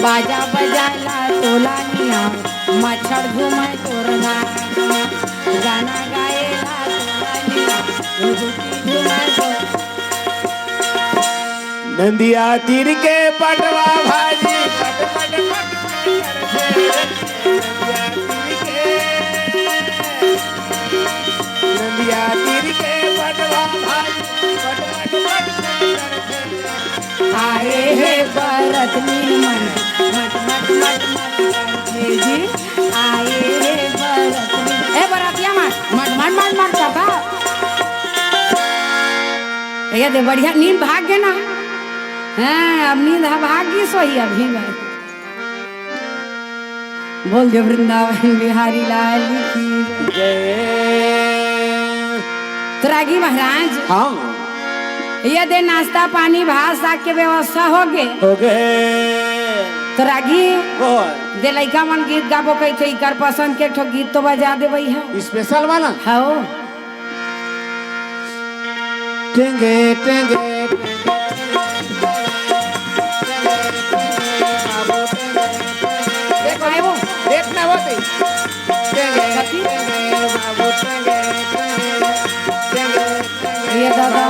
बाजा बजाला तोला निया मच्छर घूमे तोरगा गाना गाएला तोला निया घूमे तो नंदिया तीर के पटवा भाजी पट पट नंदिया तीर के पटवा भाजी पट आए हे भरत नीमन मट मट मट मट जी आए हे भरत ए बरातिया मट मट मट मट मट का ये दे बढ़िया नींद भाग गए ना हाँ अब नींद भागी सोई अभी मैं बोल दे वृंदावन बिहारी लाल की जय। तरागी महाराज हाँ ये दे नाश्ता पानी भात साग के व्यवस्था हो गए तरागी दे लइका मन गीत गाबो कही थे कर पसंद के ठो गीत तो बजा दे भई है स्पेशल वाला हाओ टेंगे टेंगे देखना होती ये दादा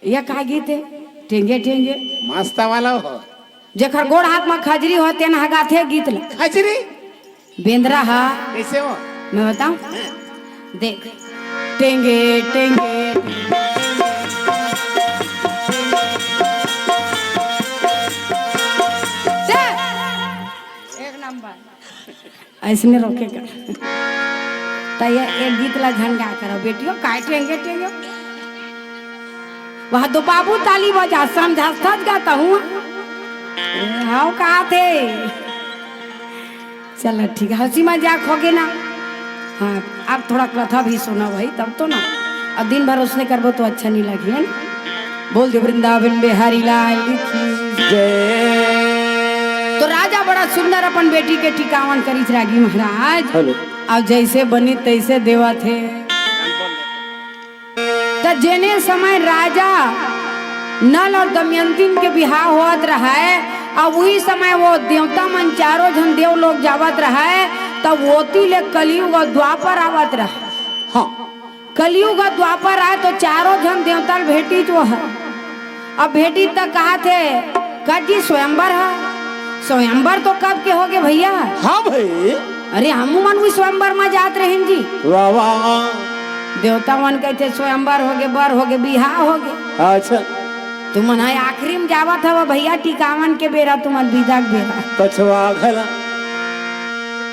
ये का गीत है टेंगे टेंगे मस्ता वाला हो जेखर गोड़ हाथ में खजरी होते न हगाथे गीत ला खजरी बेंद्रा हा कैसे हो मैं बताऊं देख टेंगे टेंगे एक नंबर ऐसने रोकेगा तो ये एक गीत ला झंडा करो बेटियों काय टेंगे टेंगे वह दो बाबू ताली बजा समझा सच गाता हूँ हाँ कहा थे चलो ठीक है हंसी मजाक हो गए ना हाँ आप थोड़ा कथा भी सुना भाई तब तो ना अब दिन भर उसने करबो तो अच्छा नहीं लगी है ना बोल दे वृंदावन बिहारी लाल की जय। तो राजा बड़ा सुंदर अपन बेटी के टिकावन करी रागी महाराज हेलो अब जैसे बनी तैसे देवा थे तो जेने समय राजा नल और दमयंती के बिहार होत रहा है अब वही समय वो देवता मन चारों जन देव लोग जावत रहा है तब वोती ले कलयुग और द्वापर आवत रहा हाँ कलयुग और द्वापर आए तो चारों जन देवता भेटी जो है अब भेटी तक कहा थे कजी स्वयंवर है स्वयंवर तो कब के हो गए भैया हाँ भाई अरे हम मन भी स्वयंवर में जात रहे जी वाह वाह देवता मन कहते स्वयंवर हो गए बर हो गए बिहार हो गए अच्छा तुम आखिरी में जावा था भैया टिकावन के बेरा तुम विदा के बेरा पछवा घला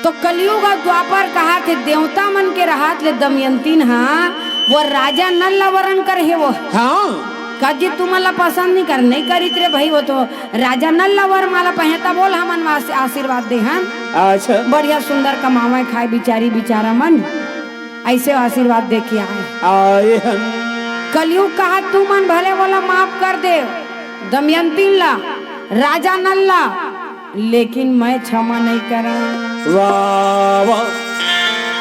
तो कलयुग और द्वापर कहा थे देवता मन के राहत ले दमयंती हाँ वो राजा नल वरण कर है वो हाँ कजी तुम्हारा पसंद नहीं कर नहीं करी रे भाई वो तो राजा नल वर माला पहनता बोल हमन वास्ते आशीर्वाद दे हम अच्छा बढ़िया सुंदर कमावे खाए बिचारी बिचारा मन ऐसे आशीर्वाद दे के आए हम कलयुग कहा तू मन भले वाला माफ कर दे दमयंती ला राजा नल्ला लेकिन मैं क्षमा नहीं करा वाह वाह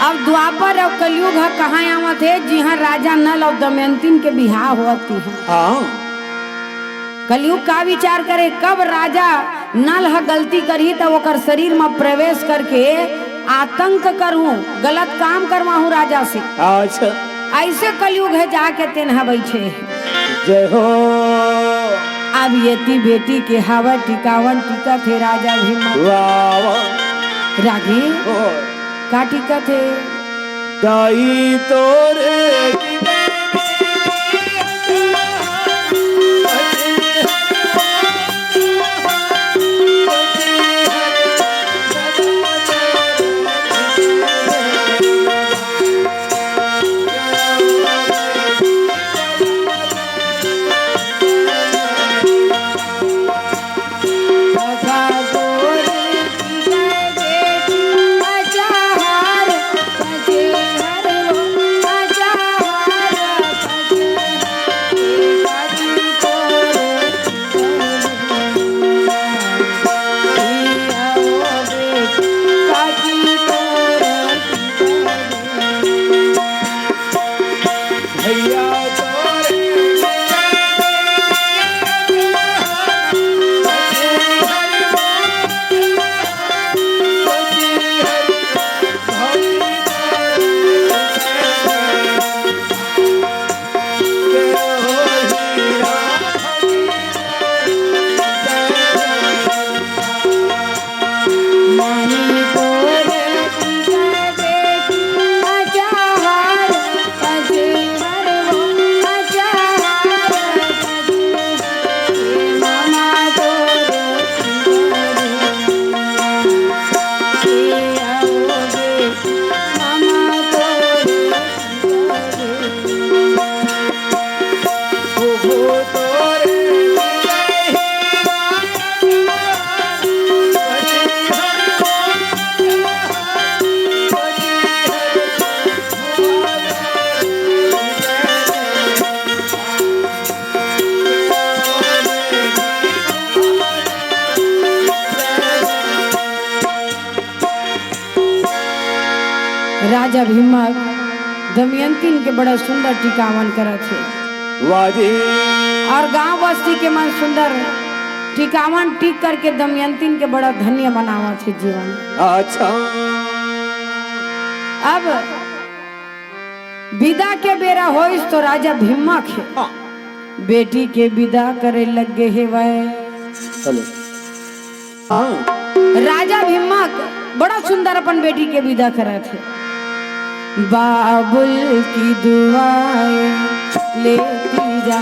अब द्वापर और कलयुग है कहाँ आवत है जी हाँ राजा नल और दमयंती के बिहार होती है हाँ कलयुग का विचार करे कब राजा नल है गलती करी तो वो शरीर में प्रवेश करके आतंक करूं गलत काम करवाऊं राजा से अच्छा ऐसे कलयुग है जाके तेनहा बैठे जय हो अब येती बेटी के हवा टिकावन टिका थे राजा भीम वाह वाह रागी ओ का टिका थे दाई तोरे राजा भीमा दमयंती के बड़ा सुंदर टिकावन करा थे वाह जी। और गांव बस्ती के मन सुंदर टिकावन टिक करके दमयंती के बड़ा धन्य बनावा थे जीवन। अच्छा अब विदा के बेरा होइस तो राजा भीमा के बेटी के विदा करे लगे है वह। चलो हाँ राजा भीमा बड़ा सुंदर अपन बेटी के विदा करे थे। बाबुल की दुआएं लेती जा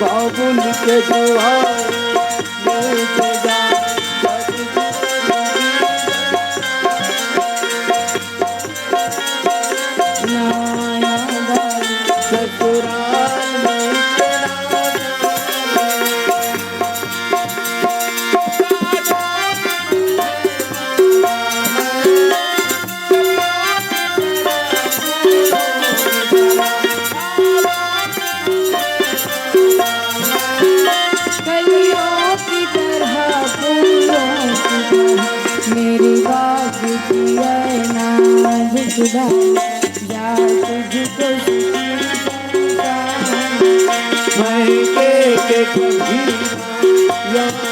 बाबुल के दुआर लेते जा मेरी बात किया नाज खुदा जा तुझको मैं के कभी याद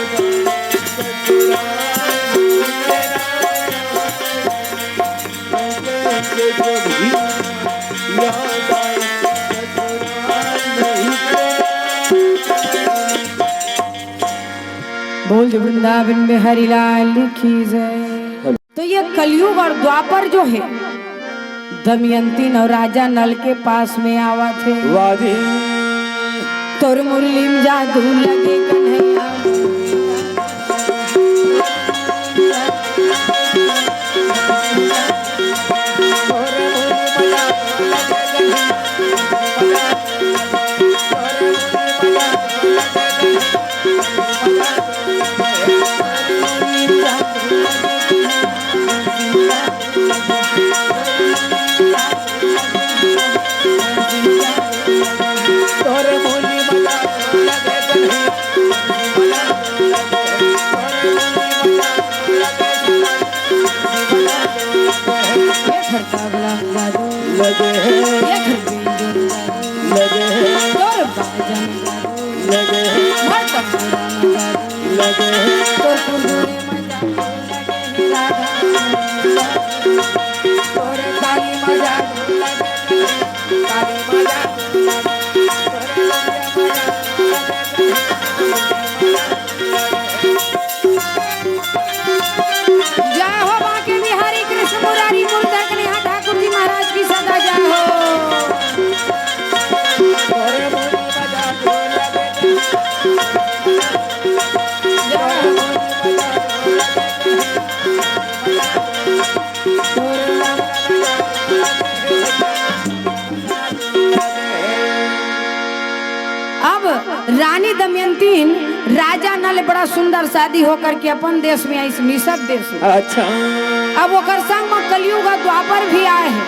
बोल जो वृंदावन में हरिलाल की जय। तो ये कलयुग और द्वापर जो है दमयंती और राजा नल के पास में आवा थे। वाह जी। तोर मुरली में जादू लगे कन्हैया लगे लगे लगे जय हो बाके बिहारी कृष्ण मुरारी मुर्दा कन्हैया ठाकुर जी महाराज की सदा जय हो। अब रानी दमयंती राजा नल बड़ा सुंदर शादी होकर के अपन देश में आई मिसर देश में। अच्छा अब ओकर संग में कलयुग और द्वापर भी आए हैं।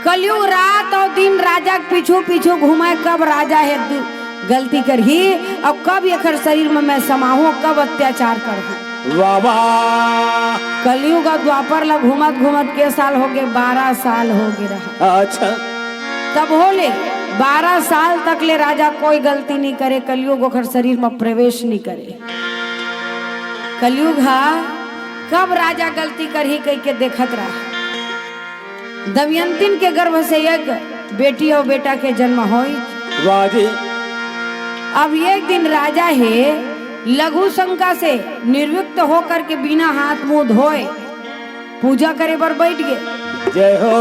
कलयुग रात और दिन राजा के पीछू पीछू घुमाए कब राजा है गलती कर ही और कब एकर शरीर में मैं समाहू कब अत्याचार कर। वाह वाह। कलयुग और द्वापर ला घूमत घूमत के साल हो गए 12 साल हो गए रहा। अच्छा तब होले 12 साल तक ले राजा कोई गलती नहीं करे कलयुग ओकर शरीर में प्रवेश नहीं करे। कलयुग हा कब राजा गलती कर ही कह के देखत रहा। दमयंती के गर्भ से एक बेटी और बेटा के जन्म होई। वाह जी। अब एक दिन राजा है लघु शंका से निर्युक्त होकर के बिना हाथ मुंह धोए पूजा करे पर बैठ गए। जय हो।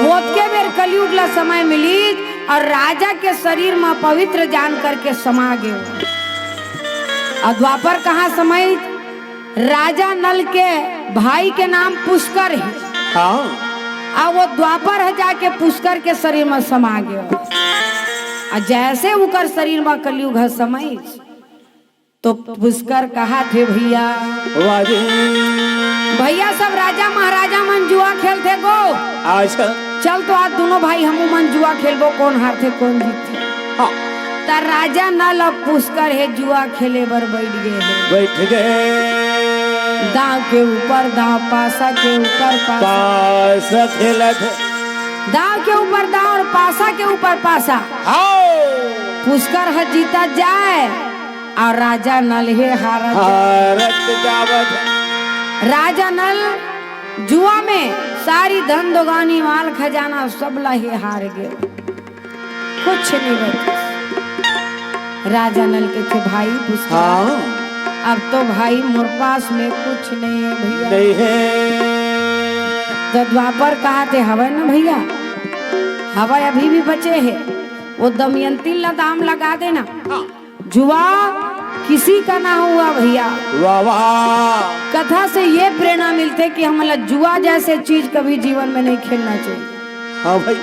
मौत के बेर कलयुग ला समय मिली और राजा के शरीर में पवित्र जान करके समा गए। और द्वापर कहाँ समय? राजा नल के भाई के नाम पुष्कर है। हाँ। और वो द्वापर है जाके पुष्कर के शरीर में समा गया। और जैसे उकर शरीर में कलयुग है समय, तो पुष्कर कहा थे भैया भैया सब राजा महाराजा मन जुआ खेलते गो। अच्छा। चल तो आज दोनों भाई हम मन जुआ खेलबो, कौन हारते कौन जीतते। हाँ। तो राजा नल और पुष्कर है जुआ खेले बर बैठ गए हैं। बैठ गए। दांव के ऊपर दांव, पासा के ऊपर पासा खेलत। दांव के ऊपर दांव और पासा के ऊपर पासा। पुष्कर है जीता जाए और राजा नल है हारत जावत। राजा नल जुआ में सारी धन दोगानी माल खजाना सब लहे हार गए, कुछ नहीं बचा। राजा नल के थे भाई पुष्कर। हाँ। अब तो भाई मोर पास में कुछ नहीं है भैया। नहीं है। तो द्वापर कहा थे हवा ना भैया, हवा अभी भी बचे है, वो दमयंती ला दाम लगा देना। जुआ किसी का ना हुआ भैया। वाह वाह। कथा से ये प्रेरणा मिलते कि हमारा जुआ जैसे चीज कभी जीवन में नहीं खेलना चाहिए। हाँ भाई।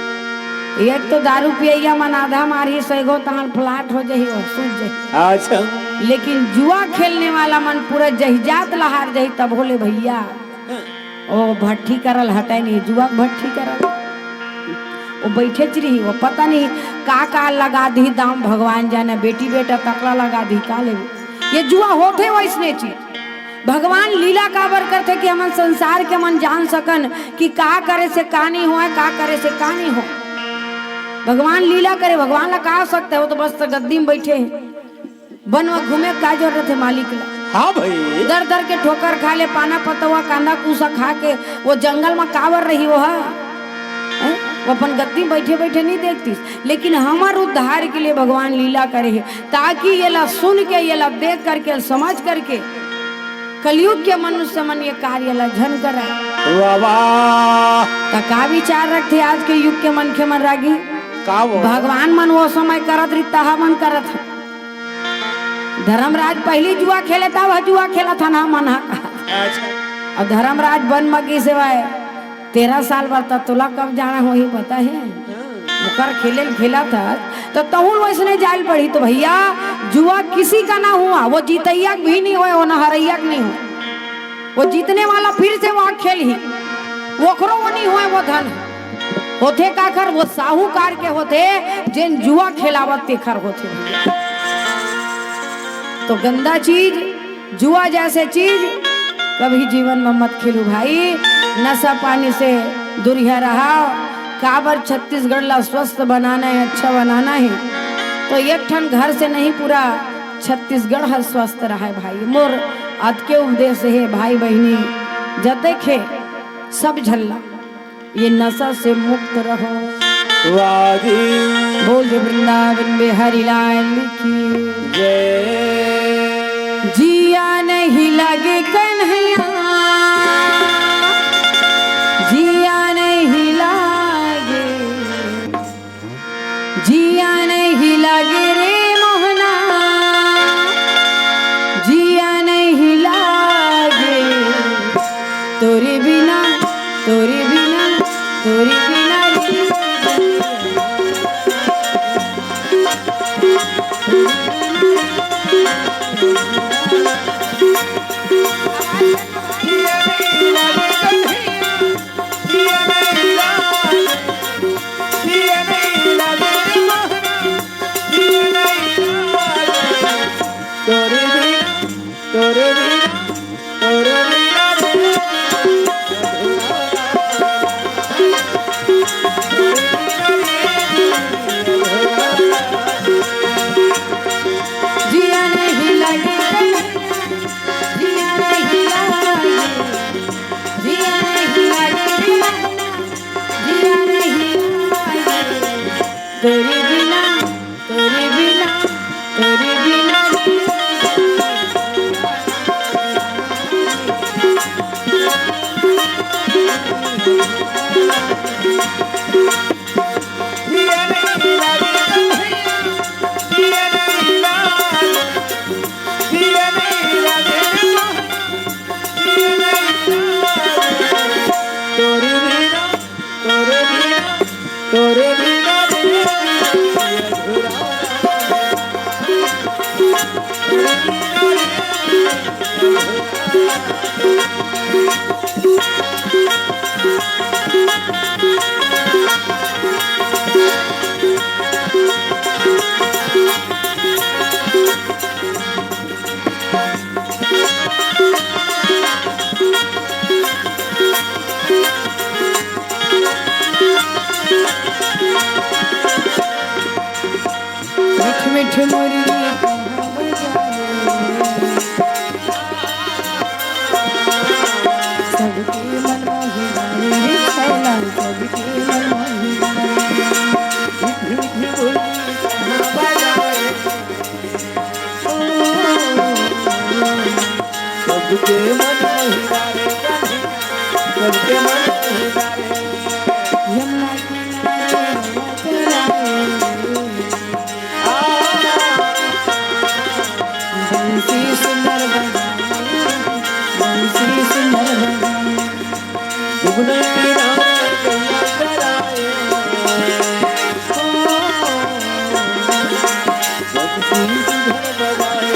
एक तो दारू पिया मन आधा मारी सैगो तहन फ्लाट हो जाही और सूझ जाही। अच्छा। लेकिन जुआ खेलने वाला मन पूरा जहिजात लहार जाही तब बोले भैया ओ भट्ठी करल हटाई नहीं, जुआ भट्ठी करल वो बैठे रही, वो पता नहीं का लगा दी दाम भगवान जाने, बेटी बेटा तकला लगा दी का ले। ये जुआ होते वैसने चीज भगवान लीला काबर करते कि हम संसार के मन जान सकन कि का करे से का नहीं हो, का करे से का नहीं हो। भगवान लीला करे, भगवान ला कहा सकते हो, तो बस तो गद्दी में बैठे वन में घूमे का जरूरत है मालिक ला। हाँ भाई। दर दर के ठोकर खा ले, पाना पतवा कांदा कूसा खा के वो जंगल में कावर रही वो वो अपन गद्दी बैठे बैठे नहीं देखती। लेकिन हमार उद्धार के लिए भगवान लीला करे है, ताकि ये ला सुन के, ये ला देख करके, समझ करके कलयुग के मनुष्य मन ये कार्य ला झन करे। तो का विचार रखते आज के युग के मन के मन रागी का वो? भगवान मन वो समय करत रीता मन करत है। धर्मराज पहली जुआ खेले था, वह जुआ खेला था ना मन। और धर्मराज बन मगी सेवाए 13 साल बाद तुला कब जाना हो ही पता है। मुकर खेला था तो तहुल वैसने जाल पड़ी। तो भैया जुआ किसी का ना हुआ, वो जीतैया भी नहीं हुए, वो ना हरैया नहीं हुआ, वो जीतने वाला फिर से वो खेल ही ओकरो वो नहीं हुए। वो धन होते काकर वो साहूकार के होते जिन जुआ खेलावत तेखर होते। तो गंदा चीज जुआ जैसे चीज कभी जीवन में मत खेलू भाई। नशा पानी से दूरिया रहा। काबर छत्तीसगढ़ ला स्वस्थ बनाना है, अच्छा बनाना है, तो एक ठन घर से नहीं पूरा छत्तीसगढ़ हर स्वस्थ रहा है भाई। मोर अत के उपदेश है भाई बहनी, जते खे सब झल्ला ये नशा से मुक्त रहो। बोल वृंदावन बिहारी लाल की जय। जिया नहीं लगे कन्हैया, जिया नहीं लागे, जिया नहीं लागे रे मोहना, जिया नहीं लागे तोरे बिना, तोरे बिना, तोरे बिना। तेरे बिना, तेरे बिना, तेरे बिना। मिठ मोरी सबके मन मोहि गावे छैला सबके मन मोहि सबके मन हिलारे सबके मन हिलारे यमुना बंसी सुंदर बंसी सुंदर दुगने किनारे गंगा कराए बंसी सुधर बजाए बंसी सुधर बजाए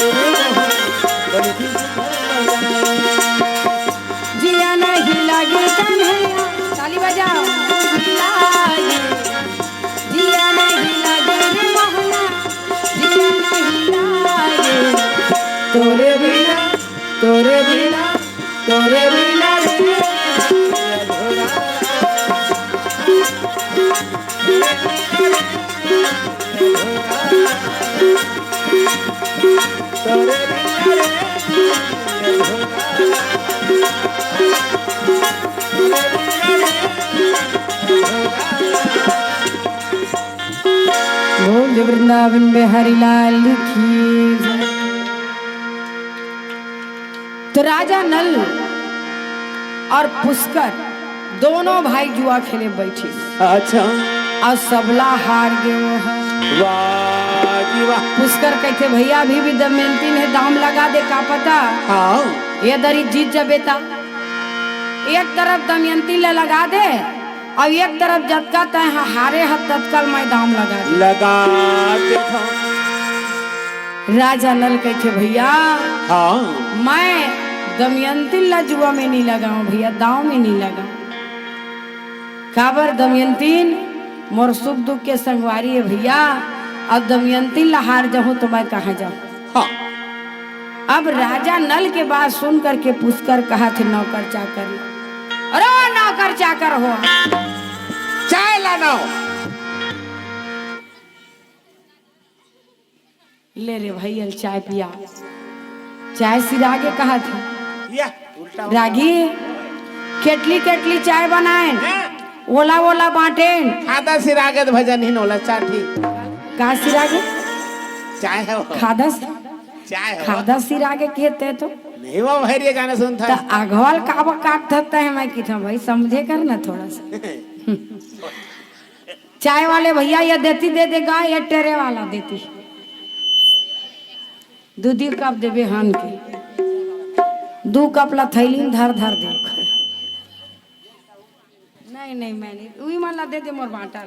जिया नहीं लगे कन्हैया ताली बजाओ लागे जिया नहीं लगे रे मोहना जिया नहीं लागे तोरे बिना तोरे बिना तोरे बिना रे बोल वृंदावन बिहारी लाल की जय। तो राजा नल और पुष्कर दोनों भाई जुआ खेले बैठे अच्छा और सबला हार गए वो है। वाह जी वाह पुष्कर कहते भैया अभी भी दमयंती ने दाम लगा दे का पता हाँ ये दरी जीत जबेता एक तरफ दमयंती ले लगा दे और एक तरफ जतका तय हारे हत तत्काल मैं दाम लगा दे लगा देखो राजा नल कहते भैया हाँ मैं दमयंती ला जुआ में नहीं लगाऊं भैया दाव में नहीं लगाऊं काबर दमयंती मोर सुख दुख के संगवारी है भैया अब दमयंती ला हार जाऊं तो मैं कहाँ जाऊं हाँ अब राजा नल के बात सुन करके पुष्कर कहा थे नौकर चाकर अरे नौकर चाकर हो चाय लाना ले रे भैया चाय पिया चाय सिरागे कहा था या उल्टा रागी केटली केटली चाय बनाए ओला ओला बांटे खादा सिरागत भजन ही नोला चाठी का सिरागे चाय है वो खादा चाय है वो। खादा सिरागे कहते तो नहीं वो भैरिया गाना सुनता तो अघवाल काबा काट सकता है मैं किथा भाई समझे कर ना थोड़ा सा चाय वाले भैया ये देती दे देगा ये टेरे वाला देती दूधी कप देवे हन के 2 कप ला थैली धर धर दे नहीं नहीं मैंने वही माला दे दे मोर बांटा